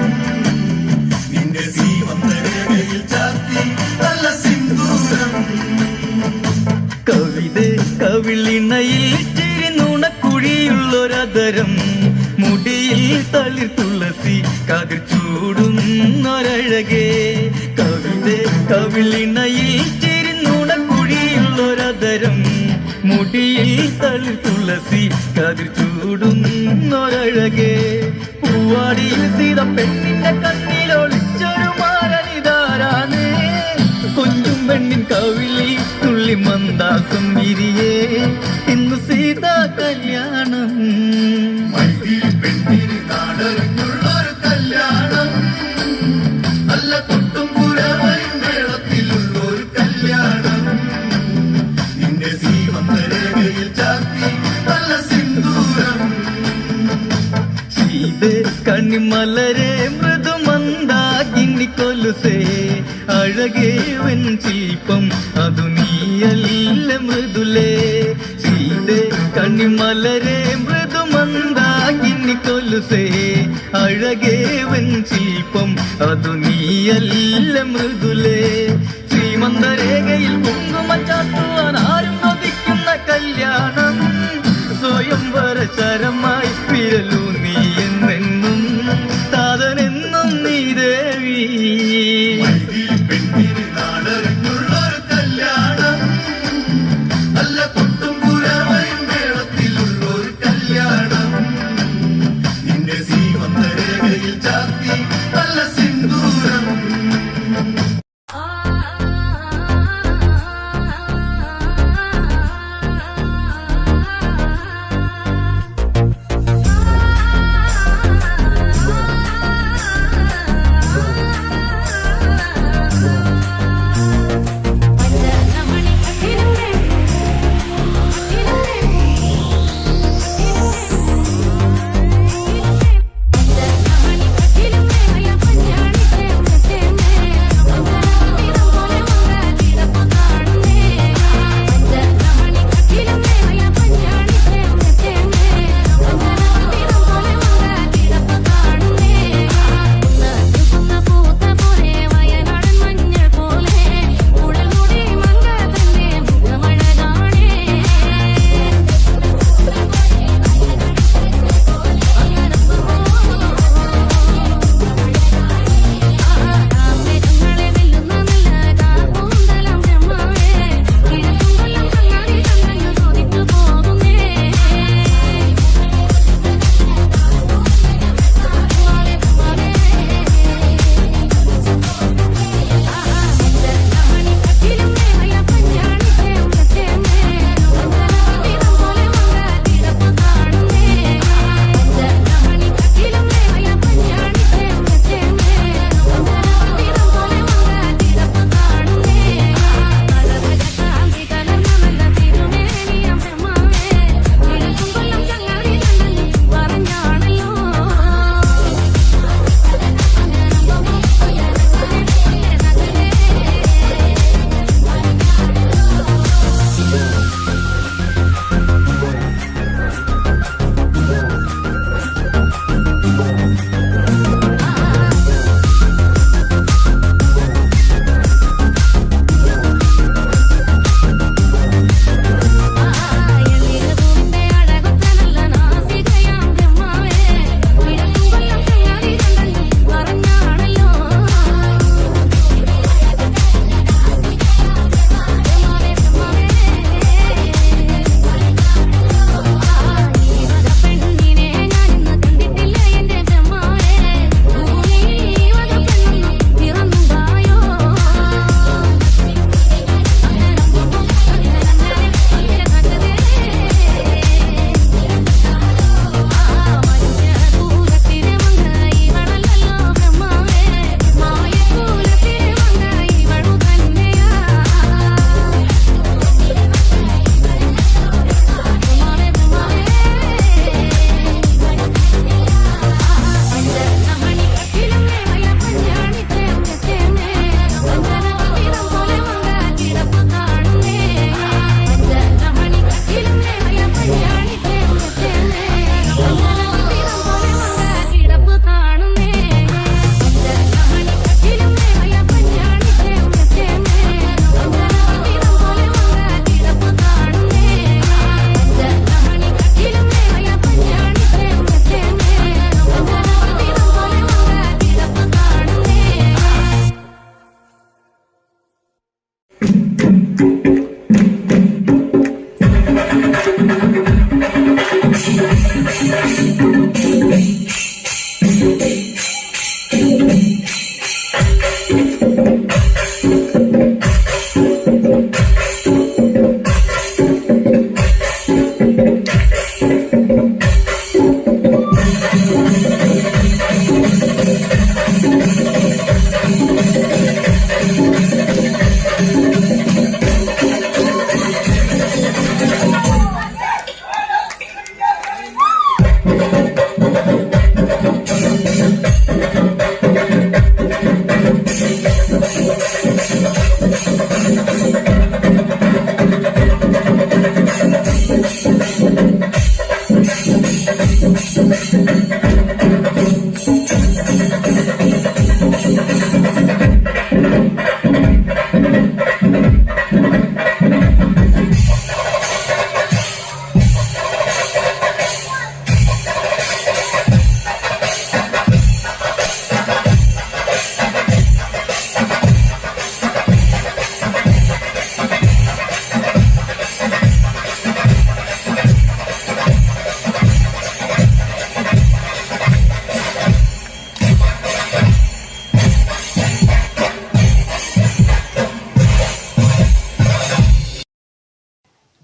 നിന്റെ സീമന്തരേഖയിൽ ചാർത്തി നല്ല സിന്ദൂരം. കവിത കവിളിണയിൽ ചിരി നുണക്കുഴിയുള്ളൊരതരം, മുടിയിൽ തളിർ തുളസി കതിർ ചൂടുന്നൊരഴകേ. കവിത കവിളിണയിൽ ചിരി നുണക്കുഴിയുള്ളൊരതരം, മുടിയിൽ തളിർ തുളസി കതിർ ചൂടുന്നൊരഴകേ. പൂവാടിയിൽ സീത പെണ്ണിന്റെ കണ്ണിലൊളിച്ചൊരു മാരനിതാരാണ്, കൊഞ്ചും പെണ്ണിൻ കവിളി തുള്ളി മന്ദാസം വിരിയേ, ഇന്ന് സീതാ കല്യാണം. പെണ്ണിന് നാടറിഞ്ഞുള്ളൊരു കല്യാണം, നല്ല കൊട്ടും കുരവയും മേളത്തിലുള്ളൊരു കല്യാണം, നിന്റെ സീമന്തരേഖയിൽ ചാർത്തി നല്ല സിന്ദൂരം. സീത കണിമലരെ മൃദുമന്ദാകിനി കൊലുസേ, അഴകേ വൻ ശില്പം അതു നീയല്ല മൃദുലേ. സീത കണിമലരെ മൃദുമന്ദാകിനി കൊലുസേ, അഴകേ വൻ ശില്പം അതു നീയല്ല മൃദുലേ. ശ്രീമന്തരേഖയിൽ കുങ്കുമ ചാത്തുവാൻ ആരും കൊതിക്കുന്ന കല്യാണം, സ്വയംവര ശരമായി വിരലു നീ എന്നെന്നും താതനെന്നും നീ ദേവി. പെണ്ണിന് നാടറിഞ്ഞുള്ളൊരു കല്യാണം, നല്ല കൊട്ടും കുരവയും മേളത്തിലുള്ളൊരു കല്യാണം, നിന്റെ സീമന്തരേഖയിൽ ചാർത്തി നല്ല സിന്ദൂരം. പഞ്ചമണി കട്ടിലും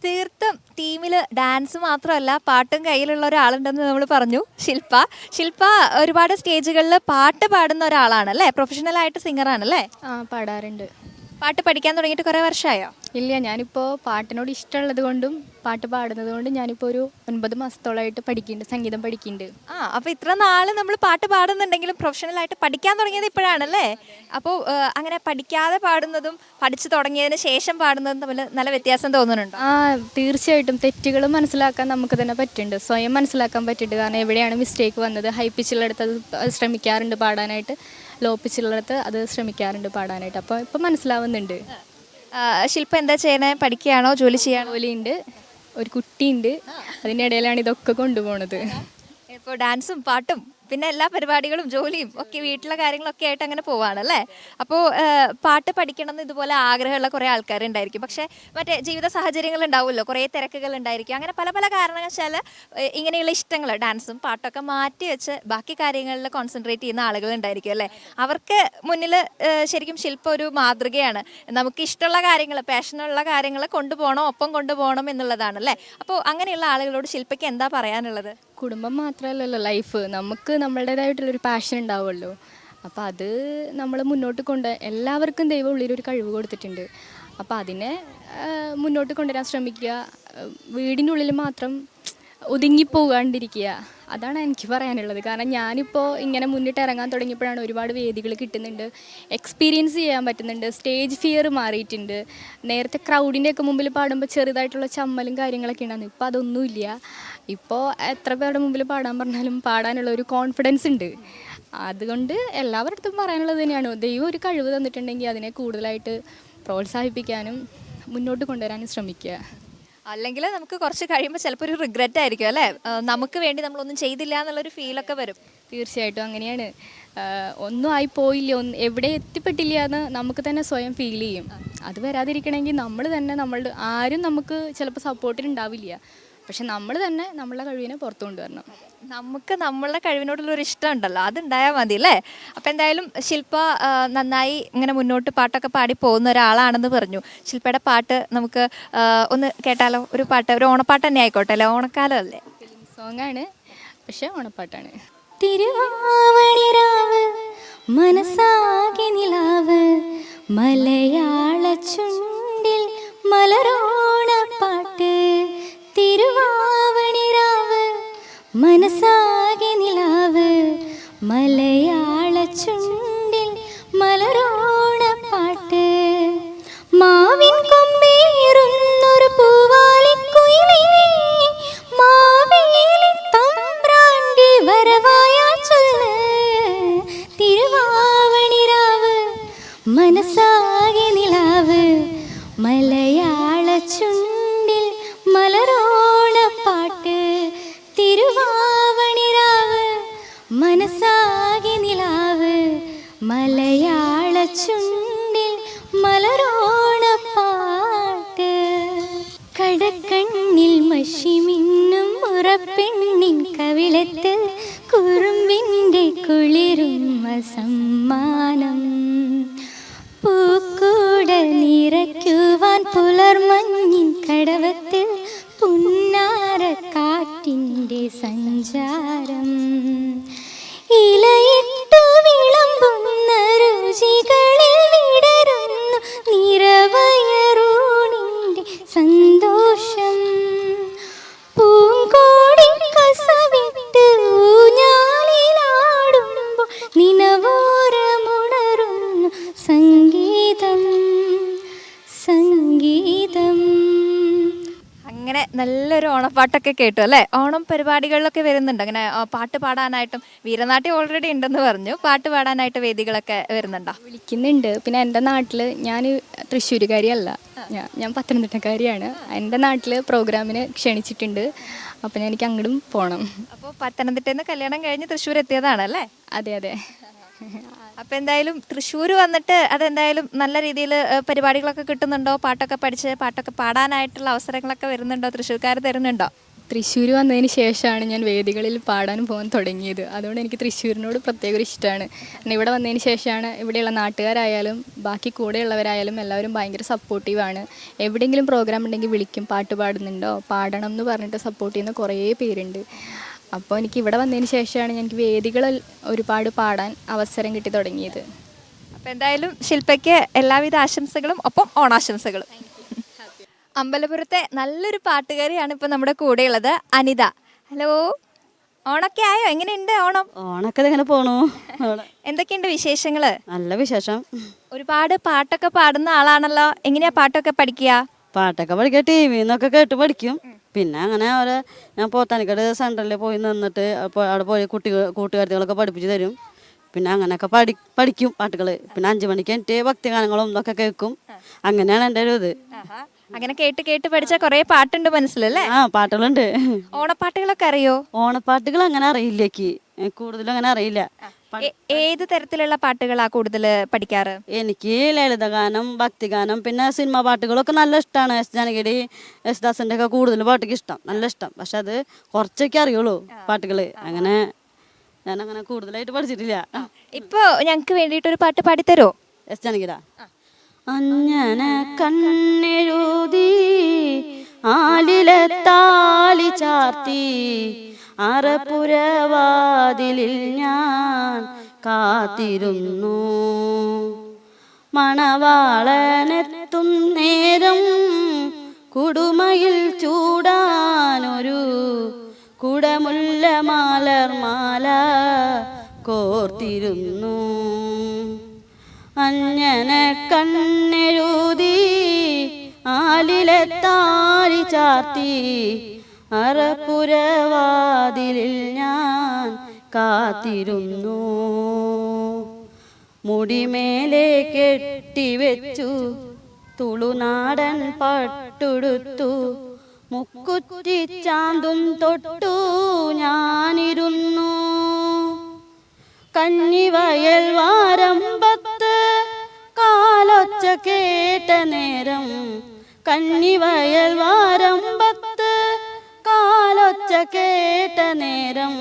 തീർത്തും ടീമിൽ ഡാൻസ് മാത്രമല്ല പാട്ടും കയ്യിലുള്ള ഒരാളുണ്ടെന്ന് നമ്മൾ പറഞ്ഞു. ശില്പ ഒരുപാട് സ്റ്റേജുകളിൽ പാട്ട് പാടുന്ന ഒരാളാണ് അല്ലേ? പ്രൊഫഷണലായിട്ട് സിംഗറാണല്ലേ? പാടാറുണ്ട്. പാട്ട് പഠിക്കാൻ തുടങ്ങിയിട്ട് കുറേ വർഷമായോ? ഇല്ല, ഞാനിപ്പോൾ പാട്ടിനോട് ഇഷ്ടമുള്ളത് കൊണ്ടും പാട്ട് പാടുന്നത് കൊണ്ടും ഞാനിപ്പോൾ ഒരു 9 മാസത്തോളമായിട്ട് പഠിക്കുന്നുണ്ട്, സംഗീതം പഠിക്കുന്നുണ്ട്. അപ്പോൾ ഇത്ര നാൾ നമ്മൾ പാട്ട് പാടുന്നുണ്ടെങ്കിലും പ്രൊഫഷണലായിട്ട് പഠിക്കാൻ തുടങ്ങിയത് ഇപ്പോഴാണല്ലേ? അപ്പോൾ അങ്ങനെ പഠിക്കാതെ പാടുന്നതും പഠിച്ചു തുടങ്ങിയതിന് ശേഷം പാടുന്നതും തമ്മിൽ നല്ല വ്യത്യാസം തോന്നുന്നുണ്ടോ? തീർച്ചയായിട്ടും തെറ്റുകൾ മനസ്സിലാക്കാൻ നമുക്ക് തന്നെ പറ്റുന്നുണ്ട്, സ്വയം മനസ്സിലാക്കാൻ പറ്റുന്നുണ്ട്. കാരണം എവിടെയാണ് മിസ്റ്റേക്ക് വന്നത്, ഹൈ പിച്ചിലെടുത്ത് അത് ശ്രമിക്കാറുണ്ട് പാടാനായിട്ട്, ലോ പിച്ചിലെടുത്ത് അത് ശ്രമിക്കാറുണ്ട് പാടാനായിട്ട്. അപ്പോൾ ഇപ്പം മനസ്സിലാവുന്നുണ്ട്. ശില്പ എന്താ ചെയ്യണേ? പഠിക്കുകയാണോ, ജോലി ചെയ്യാനോ? ജോലിയുണ്ട്, ഒരു കുട്ടിയുണ്ട്, അതിൻ്റെ ഇടയിലാണ് ഇതൊക്കെ കൊണ്ടുപോകുന്നത്. ഇപ്പോൾ ഡാൻസും പാട്ടും പിന്നെ എല്ലാ പരിപാടികളും ജോലിയും ഒക്കെ വീട്ടിലെ കാര്യങ്ങളൊക്കെ ആയിട്ട് അങ്ങനെ പോവാണല്ലേ? അപ്പോൾ പാട്ട് പഠിക്കണം എന്ന് ഇതുപോലെ ആഗ്രഹമുള്ള കുറേ ആൾക്കാരുണ്ടായിരിക്കും. പക്ഷേ മറ്റേ ജീവിത സാഹചര്യങ്ങൾ ഉണ്ടാവുമല്ലോ, കുറേ തിരക്കുകൾ ഉണ്ടായിരിക്കും. അങ്ങനെ പല പല കാരണവശാൽ ഇങ്ങനെയുള്ള ഇഷ്ടങ്ങൾ ഡാൻസും പാട്ടൊക്കെ മാറ്റി വെച്ച് ബാക്കി കാര്യങ്ങളിൽ കോൺസെൻട്രേറ്റ് ചെയ്യുന്ന ആളുകൾ ഉണ്ടായിരിക്കും അല്ലേ? അവർക്ക് മുന്നിൽ ശരിക്കും ശില്പ ഒരു മാതൃകയാണ്. നമുക്ക് ഇഷ്ടമുള്ള കാര്യങ്ങൾ, പാഷനുള്ള കാര്യങ്ങൾ കൊണ്ടുപോകണം, ഒപ്പം കൊണ്ടുപോകണം എന്നുള്ളതാണ് അല്ലേ? അപ്പോൾ അങ്ങനെയുള്ള ആളുകളോട് ശില്പയ്ക്ക് എന്താ പറയാനുള്ളത്? കുടുംബം മാത്രമല്ലല്ലോ ലൈഫ്, നമുക്ക് നമ്മളുടേതായിട്ടുള്ളൊരു പാഷൻ ഉണ്ടാവുമല്ലോ. അപ്പോൾ അത് നമ്മൾ മുന്നോട്ട് എല്ലാവർക്കും ദൈവം ഉള്ളിലൊരു കഴിവ് കൊടുത്തിട്ടുണ്ട്. അപ്പോൾ അതിനെ മുന്നോട്ട് കൊണ്ടുവരാൻ ശ്രമിക്കുക. വീടിൻ്റെ ഉള്ളിൽ മാത്രം ഒതുങ്ങിപ്പോകാണ്ടിരിക്കുക, അതാണ് എനിക്ക് പറയാനുള്ളത്. കാരണം ഞാനിപ്പോൾ ഇങ്ങനെ മുന്നിട്ട് ഇറങ്ങാൻ തുടങ്ങിയപ്പോഴാണ് ഒരുപാട് വേദികൾ കിട്ടുന്നുണ്ട്, എക്സ്പീരിയൻസ് ചെയ്യാൻ പറ്റുന്നുണ്ട്, സ്റ്റേജ് ഫിയർ മാറിയിട്ടുണ്ട്. നേരത്തെ ക്രൗഡിൻ്റെയൊക്കെ മുമ്പിൽ പാടുമ്പോൾ ചെറുതായിട്ടുള്ള ചമ്മലും കാര്യങ്ങളൊക്കെ ഉണ്ടായിരുന്നു. ഇപ്പോൾ അതൊന്നുമില്ല. ഇപ്പോൾ എത്ര പേരുടെ മുമ്പിൽ പാടാൻ പറഞ്ഞാലും പാടാനുള്ള ഒരു കോൺഫിഡൻസ് ഉണ്ട്. അതുകൊണ്ട് എല്ലാവരുടെ അടുത്തും പറയാനുള്ളത് തന്നെയാണ്, ദൈവം ഒരു കഴിവ് തന്നിട്ടുണ്ടെങ്കിൽ അതിനെ കൂടുതലായിട്ട് പ്രോത്സാഹിപ്പിക്കാനും മുന്നോട്ട് കൊണ്ടുവരാനും ശ്രമിക്കുക. അല്ലെങ്കിൽ നമുക്ക് കുറച്ച് കഴിയുമ്പോൾ ചിലപ്പോൾ ഒരു റിഗ്രറ്റ് ആയിരിക്കും അല്ലേ? നമുക്ക് വേണ്ടി നമ്മളൊന്നും ചെയ്തില്ല എന്നുള്ളൊരു ഫീലൊക്കെ വരും. തീർച്ചയായിട്ടും അങ്ങനെയാണ്. ഒന്നും ആയി പോയില്ല, എവിടെ എത്തിപ്പെട്ടില്ല എന്ന് നമുക്ക് തന്നെ സ്വയം ഫീൽ ചെയ്യും. അത് വരാതിരിക്കണമെങ്കിൽ നമ്മൾ തന്നെ ആരും നമുക്ക് ചിലപ്പോൾ സപ്പോർട്ടിനുണ്ടാവില്ല. പക്ഷെ നമ്മൾ തന്നെ നമ്മളുടെ കഴിവിനെ പുറത്തു കൊണ്ടുവരണം. നമുക്ക് നമ്മളുടെ കഴിവിനോടുള്ളൊരു ഇഷ്ടം ഉണ്ടല്ലോ, അതുണ്ടായാൽ മതി അല്ലേ? അപ്പം എന്തായാലും ശില്പ നന്നായി ഇങ്ങനെ മുന്നോട്ട് പാട്ടൊക്കെ പാടി പോകുന്ന ഒരാളാണെന്ന് പറഞ്ഞു. ശില്പയുടെ പാട്ട് നമുക്ക് ഒന്ന് കേട്ടാലോ? ഒരു പാട്ട്, ഒരു ഓണപ്പാട്ട് തന്നെ ആയിക്കോട്ടെ അല്ലേ? ഓണക്കാലം അല്ലേ? സോങ്ങാണ്, പക്ഷെ ഓണപ്പാട്ടാണ്. തിരുവാവണിരാവ് മനസാകെ നിലാവ് മലയാള ചുണ്ടിൽ മലരോണപ്പാട്ട്. തിരുവാവണിരാവ് മനസാകെ നിലാവ് മലയാള ചുണ്ടിൽ മലരോണപ്പാട്ട്. മാവിൻ കൊമ്പേറുന്നൊരു പൂവാലിക്കുയിലിനെ മാവേലി തമ്പ്രാന്റെ വരവായ ചൊല്ല്. തിരുവാവണിരാവ് മനസാകെ നിലാവ് മലയാള ചുണ്ടിൽ മലരോണപ്പാട്ട്. തിരുവാവണിരാവ് മനസാകെ നിലാവ് മലയാള ചുണ്ടിൽ മലരോണപ്പാട്ട്. കടക്കണ്ണിൽ മഷിമിന്നും മുറപ്പെണ്ണിൻ കവിളത്ത് കുറുമ്പിൻ്റെ കുളിരുമ്മ സമ്മാനം. പൂക്കൂട നിറയ്ക്കുവാൻ പുലർമഞ്ഞിൻ കടവത്ത് പുന്നാരക്കാറ്റിൻ്റെ സഞ്ചാരം. ഇലയിട്ടു വിളമ്പുന്ന രുചികളിൽ വിടരുന്നു നിറവയറൂണിൻ്റെ സന്തോഷം. പൂങ്കോടി കസവിട്ട് ഊഞ്ഞാലിലാടുമ്പോൾ നിനവോരമുണരുന്നു സംഗീതം സംഗീതം. അങ്ങനെ നല്ലൊരു ഓണപ്പാട്ടൊക്കെ കേട്ടു അല്ലേ? ഓണം പരിപാടികളിലൊക്കെ വരുന്നുണ്ട് അങ്ങനെ പാട്ട് പാടാനായിട്ടും? വീരനാട്യം ഓൾറെഡി ഉണ്ടെന്ന് പറഞ്ഞു, പാട്ട് പാടാനായിട്ട് വേദികളൊക്കെ വരുന്നുണ്ടോ? വിളിക്കുന്നുണ്ട്. പിന്നെ എൻ്റെ നാട്ടിൽ ഞാൻ തൃശ്ശൂരുകാരിയല്ല, ഞാൻ പത്തനംതിട്ടക്കാരിയാണ്. എൻ്റെ നാട്ടിൽ പ്രോഗ്രാമിന് ക്ഷണിച്ചിട്ടുണ്ട്. അപ്പം എനിക്ക് അങ്ങോട്ടും പോകണം. അപ്പോൾ പത്തനംതിട്ടയിൽ നിന്ന് കല്യാണം കഴിഞ്ഞ് തൃശ്ശൂർ എത്തിയതാണല്ലേ? അതെ അതെ. അപ്പോൾ എന്തായാലും തൃശ്ശൂർ വന്നിട്ട് അതെന്തായാലും നല്ല രീതിയിൽ പരിപാടികളൊക്കെ കിട്ടുന്നുണ്ടോ? പാട്ടൊക്കെ പഠിച്ച് പാട്ടൊക്കെ പാടാനായിട്ടുള്ള അവസരങ്ങളൊക്കെ വരുന്നുണ്ടോ? തൃശ്ശൂർക്കാർ തരുന്നുണ്ടോ? തൃശ്ശൂർ വന്നതിന് ശേഷമാണ് ഞാൻ വേദികളിൽ പാടാൻ പോകാൻ തുടങ്ങിയത്. അതുകൊണ്ട് എനിക്ക് തൃശ്ശൂരിനോട് പ്രത്യേക ഒരു ഇഷ്ടമാണ്. പിന്നെ ഇവിടെ വന്നതിന് ശേഷമാണ് ഇവിടെയുള്ള നാട്ടുകാരായാലും ബാക്കി കൂടെയുള്ളവരായാലും എല്ലാവരും ഭയങ്കര സപ്പോർട്ടീവാണ്. എവിടെയെങ്കിലും പ്രോഗ്രാം ഉണ്ടെങ്കിൽ വിളിക്കും, പാട്ട് പാടുന്നുണ്ടോ, പാടണം എന്ന് പറഞ്ഞിട്ട് സപ്പോർട്ട് ചെയ്യുന്ന കുറേ പേരുണ്ട്. അപ്പോൾ എനിക്ക് ഇവിടെ വന്നതിന് ശേഷമാണ് എനിക്ക് വേദികളിൽ ഒരുപാട് പാടാൻ അവസരം കിട്ടി തുടങ്ങിയത്. അപ്പോൾ എന്തായാലും ശില്പയ്ക്ക് എല്ലാവിധ ആശംസകളും ഒപ്പം ഓണാശംസകളും. അമ്പലപുരത്തെ നല്ലൊരു പാട്ടുകാരിയാണ് ഇപ്പോൾ നമ്മുടെ കൂടെയുള്ളത്, അനിത. ഹലോ, ഓണൊക്കെ ആയോ? എങ്ങനെയുണ്ട് ഓണം? ഓണൊക്കെ എങ്ങനെ പോണു? എന്തൊക്കെയുണ്ട് വിശേഷങ്ങള്? നല്ല വിശേഷം. ഒരുപാട് പാട്ടൊക്കെ പാടുന്ന ആളാണല്ലോ. എങ്ങനെയാ പാട്ടൊക്കെ പഠിക്കുക? പാട്ടൊക്കെ പഠിക്കുക ടി വിന്നൊക്കെ കേട്ട് പഠിക്കും. പിന്നെ അങ്ങനെ അവരെ ഞാൻ പോത്താനിക്കട് സെൻറ്ററിൽ പോയി നിന്നിട്ട് അപ്പോൾ അവിടെ പോയി കൂട്ടുകാരികളൊക്കെ പഠിപ്പിച്ച് തരും. പിന്നെ അങ്ങനെയൊക്കെ പഠിക്കും പാട്ടുകൾ. പിന്നെ 5 മണിക്ക് എനിക്ക് ഭക്തിഗാനങ്ങളും ഇതൊക്കെ കേൾക്കും. അങ്ങനെയാണ് എൻ്റെ ഒരു ഇത്. അങ്ങനെ കേട്ട് കേട്ട് പഠിച്ച കുറേ പാട്ടുണ്ട് മനസ്സിലല്ലേ? ആ, പാട്ടുകളുണ്ട്. ഓണപ്പാട്ടുകളൊക്കെ അറിയോ? ഓണപ്പാട്ടുകൾ അങ്ങനെ അറിയില്ലേക്ക്, കൂടുതലും അങ്ങനെ അറിയില്ല. ഏത് തരത്തിലുള്ള പാട്ടുകളാ കൂടുതൽ പഠിക്കാറ്? എനിക്ക് ലളിതഗാനം, ഭക്തിഗാനം, പിന്നെ സിനിമ പാട്ടുകളൊക്കെ നല്ല ഇഷ്ടമാണ്. എസ് ജാനകിയുടെ, യേശുദാസിൻ്റെ ഒക്കെ കൂടുതൽ പാട്ടൊക്കെ ഇഷ്ടം, നല്ല ഇഷ്ടം. പക്ഷെ അത് കുറച്ചൊക്കെ അറിയുള്ളൂ പാട്ടുകൾ. അങ്ങനെ ഞാനങ്ങനെ കൂടുതലായിട്ട് പഠിച്ചിട്ടില്ല. ഇപ്പോൾ ഞങ്ങൾക്ക് വേണ്ടിയിട്ടൊരു പാട്ട് പാടിത്തരോ? എസ് ജാനകിയുടെ അഞ്ഞന കണ്ണെഴുതി ആലിലെ താലി ചാർത്തി അറപ്പുരവാതിലിൽ ഞാൻ കാത്തിരുന്നു. മണവാളനെത്തും നേരം കുടുമയിൽ ചൂടാനൊരു കുടമുല്ല മലർമാല കോർത്തിരുന്നു. അഞ്ഞന കണ്ണെഴുതി ആലിലെ താലി ചാർത്തി അറപ്പുരവാതിലിൽ ഞാൻ കാത്തിരുന്നു. മുടിമേലെ കെട്ടിവെച്ചു തുളുനാടൻ പട്ടുടുത്തു മുക്കുറ്റി ചാന്തും തൊട്ടു ഞാനിരുന്നു. കന്നിവയൽ വാരമ്പത്ത് കാലൊച്ച കേട്ട നേരം, കന്നിവയൽ വാരമ്പത്ത് കാലൊച്ച കേട്ട നേരം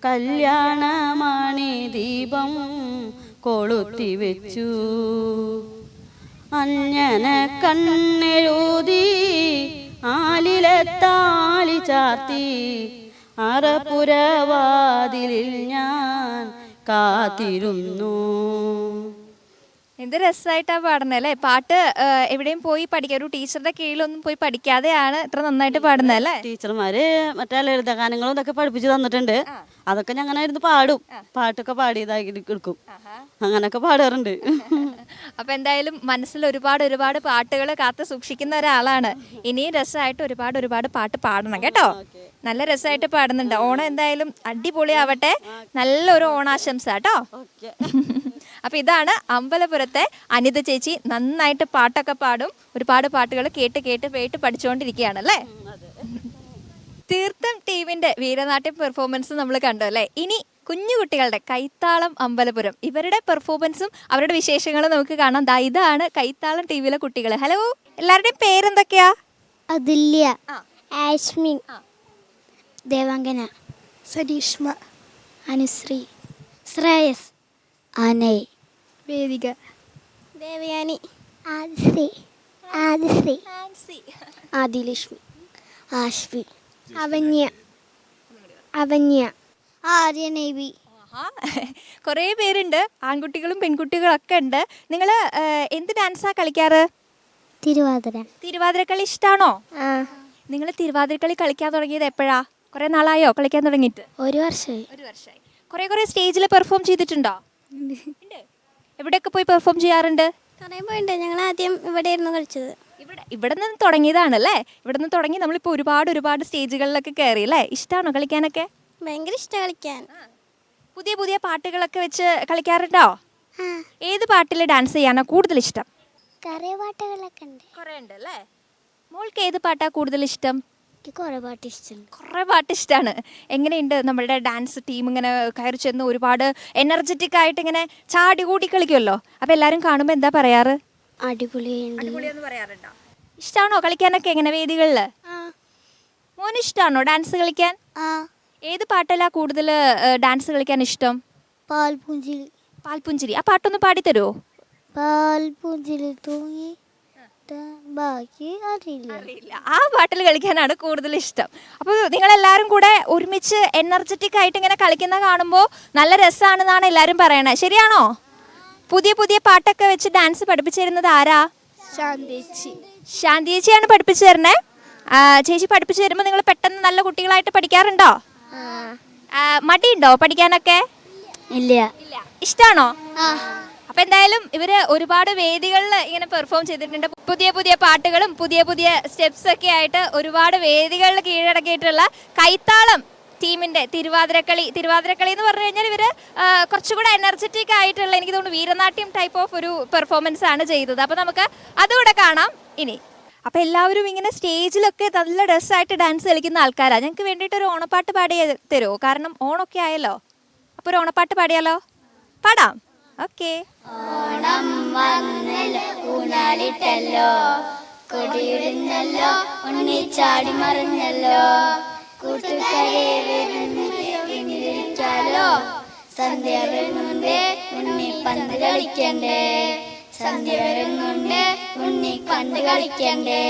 കല്യാണമണി ദീപം കൊളുത്തി വെച്ചു. അഞ്ഞന കണ്ണെഴുതി ആലിലെ താലി ചാർത്തി അറപ്പുരവാതിലിൽ ഞാൻ കാത്തിരുന്നു. എന്ത് രസമായിട്ടാ പാടുന്നത് അല്ലേ? പാട്ട് എവിടെയും പോയി പഠിക്കുക, ഒരു ടീച്ചറുടെ കീഴിലൊന്നും പോയി പഠിക്കാതെയാണ് ഇത്ര നന്നായിട്ട് പാടുന്നത് അല്ലേ? ടീച്ചർമാര് മറ്റേ ലളിതഗാനങ്ങളും ഇതൊക്കെ പഠിപ്പിച്ച് തന്നിട്ടുണ്ട്. അതൊക്കെ ഞങ്ങനെ ഇരുന്ന് പാടും, പാട്ടൊക്കെ പാടിയതായി എടുക്കും, അങ്ങനെയൊക്കെ പാടാറുണ്ട്. അപ്പൊ എന്തായാലും മനസ്സിൽ ഒരുപാട് ഒരുപാട് പാട്ടുകൾ കാത്തു സൂക്ഷിക്കുന്ന ഒരാളാണ്. ഇനിയും രസമായിട്ട് ഒരുപാട് പാട്ട് പാടണം കേട്ടോ. നല്ല രസമായിട്ട് പാടുന്നുണ്ട്. ഓണം എന്തായാലും അടിപൊളിയാവട്ടെ. നല്ലൊരു ഓണാശംസ കേട്ടോ. അപ്പൊ ഇതാണ് അമ്പലപുരത്തെ അനിത ചേച്ചി. നന്നായിട്ട് പാട്ടൊക്കെ പാടും, ഒരുപാട് പാട്ടുകൾ കേട്ട് പഠിച്ചുകൊണ്ടിരിക്കുകയാണല്ലേ. തീർത്ഥം ടീമിന്റെ വീരനാട്യം പെർഫോമൻസ് നമ്മൾ കണ്ടു അല്ലേ? ഇനി കുഞ്ഞു കുട്ടികളുടെ കൈത്താളം അമ്പലപുരം, ഇവരുടെ പെർഫോമൻസും അവരുടെ വിശേഷങ്ങളും നമുക്ക് കാണാം. ഇതാണ് കൈത്താളം ടീമിലെ കുട്ടികൾ. ഹലോ, എല്ലാവരുടെയും പേരെന്തൊക്കെയാ? അതുല്യ, ആ. ആഷ്മിൻ, ആ. ദേവാംഗന, സരീഷ്മ, അനുശ്രീ, ശ്രേയസ്, അനയ്, വേദിക, ദേവയാനി, ആദിശ്രീ, ആദിലക്ഷ്മി, ആശ്വി, അവന്യ, ആര്യനേവി. കുറേ പേരുണ്ട്, ആൺകുട്ടികളും പെൺകുട്ടികളൊക്കെ ഉണ്ട്. നിങ്ങൾ എന്ത് ഡാൻസാ കളിക്കാറ്? തിരുവാതിര. തിരുവാതിരക്കളി ഇഷ്ടമാണോ? നിങ്ങൾ തിരുവാതിരക്കളി കളിക്കാൻ തുടങ്ങിയത് എപ്പോഴാ? കുറേ നാളായോ കളിക്കാൻ തുടങ്ങിയിട്ട്? ഒരു വർഷമായി. ഒരു വർഷമായി. കുറേ സ്റ്റേജിൽ പെർഫോം ചെയ്തിട്ടുണ്ടോ? ഉണ്ട്. എവിടെയൊക്കെ പോയി പെർഫോം ചെയ്യാറുണ്ട്? കുറേ പോയിട്ടുണ്ട്. ഞങ്ങൾ ആദ്യം ഇവിടെ ആയിരുന്നു കളിച്ചത്. ഇവിടെ നിന്ന് തുടങ്ങിയതാണല്ലേ? ഇവിടെ നിന്ന് തുടങ്ങി നമ്മളിപ്പോൾ ഒരുപാട് സ്റ്റേജുകളിലൊക്കെ കയറി അല്ലേ? ഇഷ്ടമാണോ കളിക്കാനൊക്കെ? ഭയങ്കര ഇഷ്ടമാണ് കളിക്കാൻ. പുതിയ പാട്ടുകളൊക്കെ വെച്ച് കളിക്കാറുണ്ടോ? ഏത് പാട്ടിൽ ഡാൻസ് ചെയ്യാനോ കൂടുതൽ ഇഷ്ടം? കുറേ പാട്ടുകളൊക്കെ ഉണ്ട്. കുറേ ഉണ്ട് അല്ലേ? മോൾക്ക് ഏത് പാട്ടാ കൂടുതൽ ഇഷ്ടം? എനിക്ക് കുറേ പാട്ട് ഇഷ്ടമുണ്ട്. കുറേ പാട്ട് ഇഷ്ടമാണ്. എങ്ങനെയുണ്ട് നമ്മുടെ ഡാൻസ് ടീം? ഇങ്ങനെ കയറി ചെന്ന് ഒരുപാട് എനർജറ്റിക് ആയിട്ട് ഇങ്ങനെ ചാടി കൂടി കളിക്കുമല്ലോ. അപ്പോൾ എല്ലാവരും കാണുമ്പോൾ എന്താ പറയാറ്? അടിപൊളിയെന്ന് പറയാറുണ്ടോ? ഇഷ്ടമാണോ കളിക്കാനൊക്കെ എങ്ങനെ വേദികളിൽ? മോന് ഇഷ്ടമാണോ ഡാൻസ് കളിക്കാൻ? ഏത് പാട്ടല്ല കൂടുതൽ ഡാൻസ് കളിക്കാൻ ഇഷ്ടം? പാൽപുഞ്ചിരി. ആ പാട്ടൊന്ന് പാടിത്തരുമോ? പാൽപുഞ്ചിരി തൂങ്ങി ബാക്കി അറിയില്ല. ആ പാട്ടിൽ കളിക്കാനാണ് കൂടുതൽ ഇഷ്ടം. അപ്പോൾ നിങ്ങളെല്ലാവരും കൂടെ ഒരുമിച്ച് എനർജറ്റിക് ആയിട്ട് ഇങ്ങനെ കളിക്കുന്ന കാണുമ്പോൾ നല്ല രസമാണെന്നാണ് എല്ലാവരും പറയണത്. ശരിയാണോ? പുതിയ പാട്ടൊക്കെ വെച്ച് ഡാൻസ് പഠിപ്പിച്ചു തരുന്നത് ആരാ? ശാന്തി ചേച്ചിയാണ് പഠിപ്പിച്ചു തരണേ. ചേച്ചി പഠിപ്പിച്ചു തരുമ്പോൾ നിങ്ങൾ പെട്ടെന്ന് നല്ല കുട്ടികളായിട്ട് പഠിക്കാറുണ്ടോ? മടിയുണ്ടോ പഠിക്കാനൊക്കെ? ഇല്ല. ഇഷ്ടമാണോ? അപ്പം എന്തായാലും ഇവർ ഒരുപാട് വേദികളിൽ ഇങ്ങനെ പെർഫോം ചെയ്തിട്ടുണ്ട്. പുതിയ പാട്ടുകളും പുതിയ സ്റ്റെപ്സ് ഒക്കെ ആയിട്ട് ഒരുപാട് വേദികളിൽ കീഴടക്കിയിട്ടുള്ള കൈത്താളം ടീമിൻ്റെ തിരുവാതിരക്കളി എന്ന് പറഞ്ഞു കഴിഞ്ഞാൽ ഇവർ കുറച്ചുകൂടെ എനർജറ്റിക് ആയിട്ടുള്ള, എനിക്ക് തോന്നുന്നു വീരനാട്യം ടൈപ്പ് ഓഫ് ഒരു പെർഫോമൻസ് ആണ് ചെയ്തത്. അപ്പോൾ നമുക്ക് അതുകൂടെ കാണാം ഇനി. അപ്പോൾ എല്ലാവരും ഇങ്ങനെ സ്റ്റേജിലൊക്കെ നല്ല ഡ്രസ്സായിട്ട് ഡാൻസ് കളിക്കുന്ന ആൾക്കാരാണ്. ഞങ്ങൾക്ക് വേണ്ടിയിട്ട് ഒരു ഓണപ്പാട്ട് പാടി തരുമോ? കാരണം ഓണമൊക്കെ ആയല്ലോ. അപ്പോൾ ഒരു ഓണപ്പാട്ട് പാടിയാലോ? പാടാം. ഓക്കെ. ഓണം വന്നല്ലോ, ഊണാലിട്ടല്ലോ, കൊടിയിടുന്നല്ലോ, ഉണ്ണിച്ചാടി മറിഞ്ഞല്ലോ, കൂട്ടുകാരെ വിരിക്കാലോ, സന്ധ്യകൾ മുമ്പേ ഉണ്ണിപ്പന്ത് കളിക്കണ്ടേ, സന്ധ്യകൾ മുമ്പേ ഉണ്ണിപ്പന്ത് കളിക്കണ്ടേ.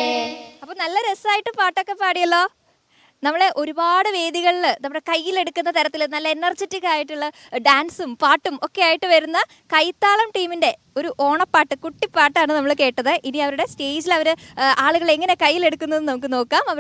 അപ്പോൾ നല്ല രസമായിട്ട് പാട്ടൊക്കെ പാടിയല്ലോ. നമ്മൾ ഒരുപാട് വേദികളിൽ നമ്മുടെ കയ്യിലെടുക്കുന്ന തരത്തിൽ നല്ല എനർജറ്റിക് ആയിട്ടുള്ള ഡാൻസും പാട്ടും ഒക്കെ ആയിട്ട് വരുന്ന കൈത്താളം ടീമിൻ്റെ ഒരു ഓണപ്പാട്ട്, കുട്ടിപ്പാട്ടാണ് നമ്മൾ കേട്ടത്. ഇനി അവരുടെ സ്റ്റേജിൽ അവർ ആളുകൾ എങ്ങനെ കയ്യിലെടുക്കുന്നതെന്ന് നമുക്ക് നോക്കാം.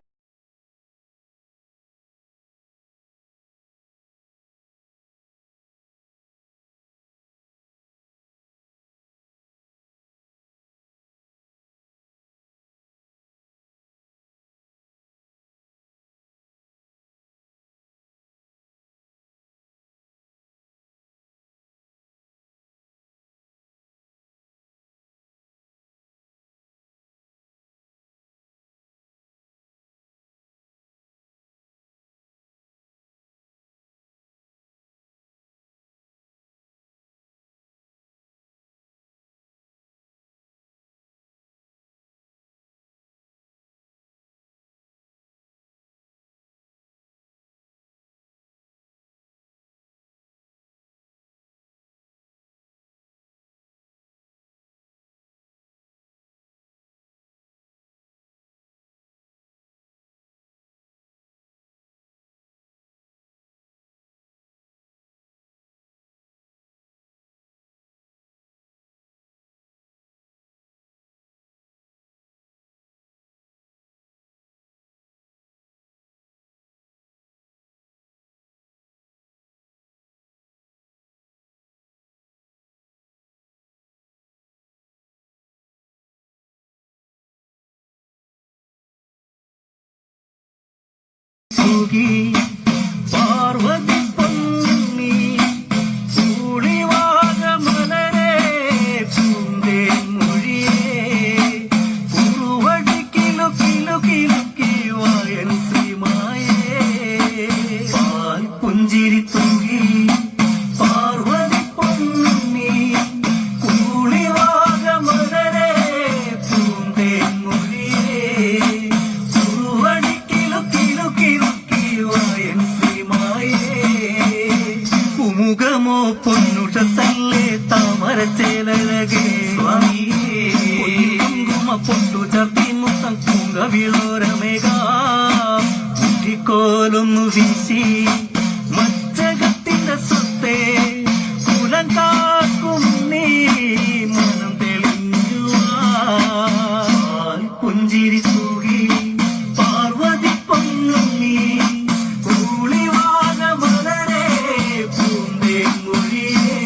பார்வதி பொன்னி சூழிவாக மலரே பூந்தே மொழியே உருவடி கிலுக்கி வாயன் ஸ்ரீமாயே பால் புஞ்சிரி தூங்கி பார்வதி பொன்னி சூழிவாக மலரே பூந்தே மொழியே പൊന്നുഷസല്ലേ താമരച്ചേലഴകേ സ്വാമിയേ കുങ്കുമ പൊട്ടു ചർത്തി മുത്തം കുങ്കവിളോരമേക കുട്ടിക്കോലൊന്നു വീശി മച്ചകത്തിന്റെ സ്വത്തേ കുലം കാക്കും നീ മനം തെളിഞ്ഞുവാ പുഞ്ചിരി തൂകി പാർവതി പൊന്നുണ്ണി കൂളിവാന മലരേ പൂന്തേ മൊഴിയേ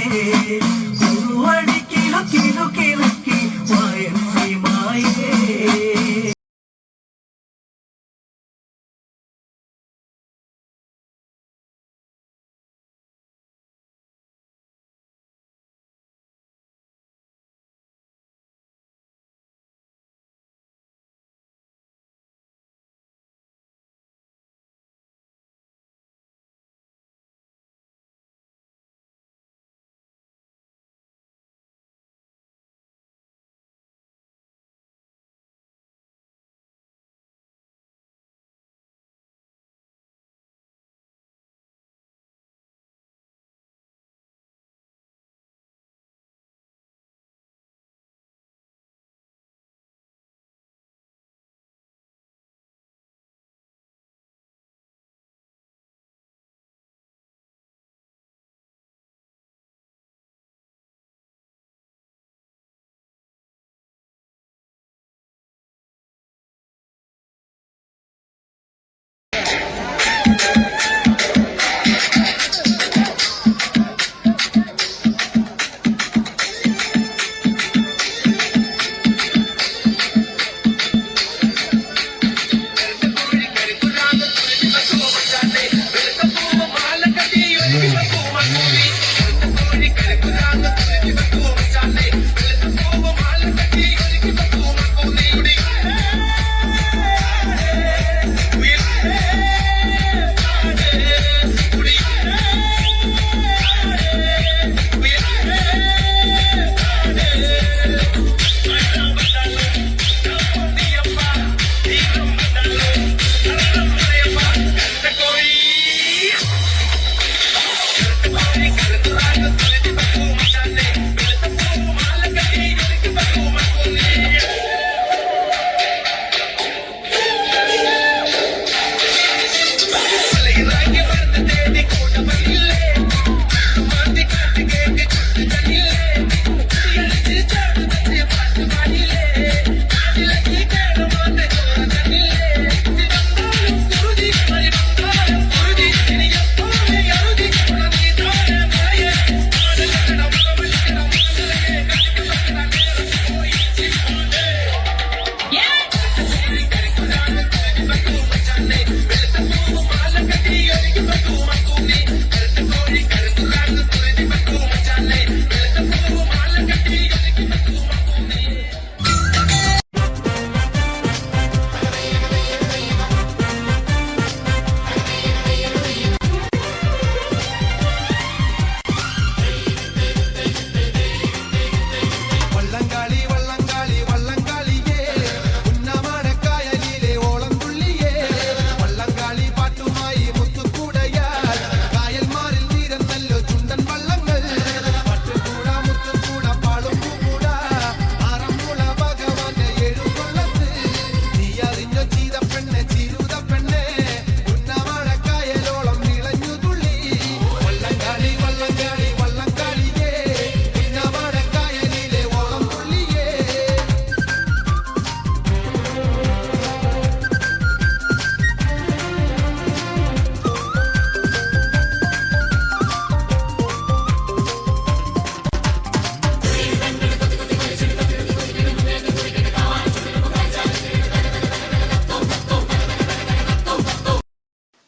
കുറുവടി കിലു കിലുക്കി വയൻസി മായേ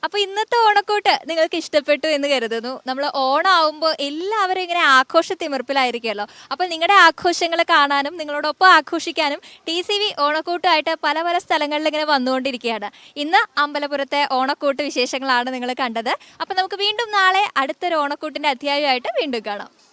അപ്പോൾ ഇന്നത്തെ ഓണക്കൂട്ട് നിങ്ങൾക്ക് ഇഷ്ടപ്പെട്ടു എന്ന് കരുതുന്നു. നമ്മൾ ഓണമാവുമ്പോൾ എല്ലാവരും ഇങ്ങനെ ആഘോഷത്തിമിർപ്പിലായിരിക്കുമല്ലോ. അപ്പോൾ നിങ്ങളുടെ ആഘോഷങ്ങൾ കാണാനും നിങ്ങളോടൊപ്പം ആഘോഷിക്കാനും TCV ഓണക്കൂട്ടുമായിട്ട് പല പല സ്ഥലങ്ങളിൽ ഇങ്ങനെ വന്നുകൊണ്ടിരിക്കുകയാണ്. ഇന്ന് അമ്പലപുരത്തെ ഓണക്കൂട്ട് വിശേഷങ്ങളാണ് നിങ്ങൾ കണ്ടത്. അപ്പോൾ നമുക്ക് വീണ്ടും നാളെ അടുത്തൊരു ഓണക്കൂട്ടിൻ്റെ അധ്യായമായിട്ട് വീണ്ടും കാണാം.